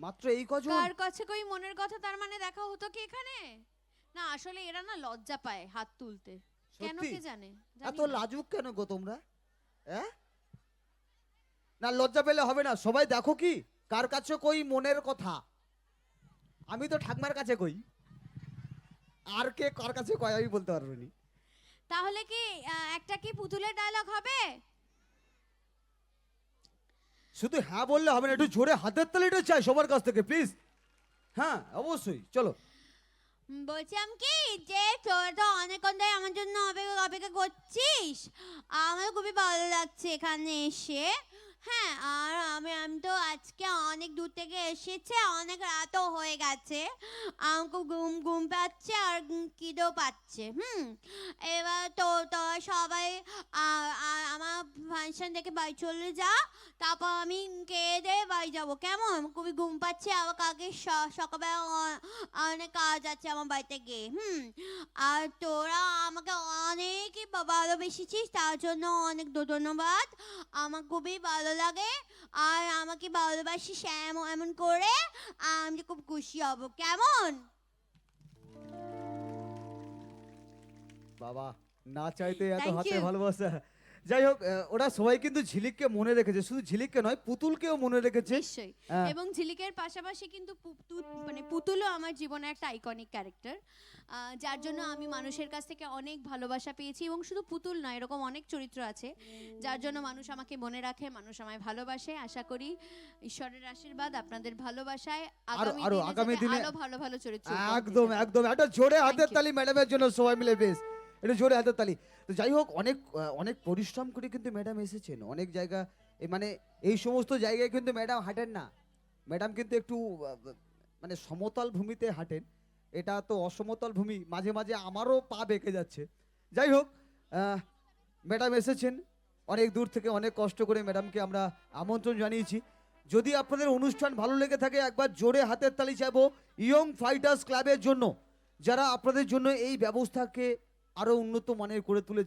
মাত্র এই কজন? কার কাছে কই মনের কথা, তার মানে দেখা হতো কি এখানে? না আসলে এরা না লজ্জা পায় হাত তুলতে, কেন সত্যি? কে জানে, এত জানি না। লাজুক কেন গো তোমরা? হ্যাঁ, না লজ্জা পেলে হবে না। সবাই দেখো কি কার কাছে কই মনের কথা। আমি তো ঠাকমার কাছে কই, আর কে কার কাছে কয় আমি বলতে পারবো না। তাহলে কি একটা কি পুতুলের ডায়লগ হবে? শুধু হ্যাঁ বললে হবে না, একটু জোরে হাতের তালিটা চাই সবার কাছ থেকে প্লিজ। হ্যাঁ অবশ্যই, চলো। বলছিলাম কি যে তোরা তো অনেকক্ষণ ধরে আমার জন্য অপেক্ষা অপেক্ষা করছিস, আমার খুবই ভালো লাগছে এখানে এসে। হ্যাঁ, আর আমি আমি তো আজকে অনেক দূর থেকে এসেছে, অনেক রাতও হয়ে গেছে, আমার খুব ঘুম ঘুম পাচ্ছে আর খিদেও পাচ্ছে। এবার তো তোরা সবাই আমার ফাংশন থেকে বাড়ি চলে যা, তারপর আমি খেয়ে দিয়ে বাড়ি যাবো, কেমন? খুবই ঘুম পাচ্ছে, আবার কালকে সকালবেলা অনেক কাজ আছে আমার বাড়িতে গিয়ে। আর তোরা আমাকে অনেকই ভালোবেসেছিস, তার জন্য অনেক ধন্যবাদ। আমার খুবই ভালো লাগে, আর আমাকে ভালোবাসিস এমন এমন করে আমি খুব খুশি হব, কেমন? বাবা, না চাইতে এত Thank হাতে you. ভালোবাসা। যাই হোক, ওরা সবাই কিন্তু ঝিলিককে মনে রেখেছে, শুধু ঝিলিককে নয় পুতুলকেও মনে রেখেছে। নিশ্চয়ই। হ্যাঁ। এবং ঝিলিকের পাশাপাশি কিন্তু মানে পুতুলও আমার জীবনে একটা আইকনিক ক্যারেক্টার, যার জন্য আমি মানুষের কাছ থেকে অনেক ভালোবাসা পেয়েছি। এবং শুধু পুতুল নয়, এরকম অনেক চরিত্র আছে যার জন্য মানুষ আমাকে মনে রাখে, মানুষ আমায় ভালোবাসে। আশা করি ঈশ্বরের আশীর্বাদ, আপনাদের ভালোবাসায় আগামী দিনে আরো ভালো ভালো চরিত্র উপহার দিতে একদম পারবো। একদম একটা জোরে Thank হাতের you. তালি ম্যাডামের জন্য সবাই মিলে, বেশ এটা জোরে হাতের তালি। তো যাই হোক, অনেক পরিশ্রম করে কিন্তু ম্যাডাম এসেছেন অনেক জায়গা, মানে এই সমস্ত জায়গায় কিন্তু ম্যাডাম হাঁটেন না। ম্যাডাম কিন্তু একটু মানে সমতল ভূমিতে হাঁটেন, এটা তো অসমতল ভূমি, মাঝে মাঝে আমারও পা বেঁকে যাচ্ছে। যাই হোক, ম্যাডাম এসেছেন অনেক দূর থেকে, অনেক কষ্ট করে ম্যাডামকে আমরা আমন্ত্রণ জানিয়েছি। যদি আপনাদের অনুষ্ঠান ভালো লেগে থাকে একবার জোরে হাতের তালি চাইবো ইয়ং ফাইটার্স ক্লাবের জন্য, যারা আপনাদের জন্য এই ব্যবস্থাকে আরো উন্নত মানের করে তুলেছে।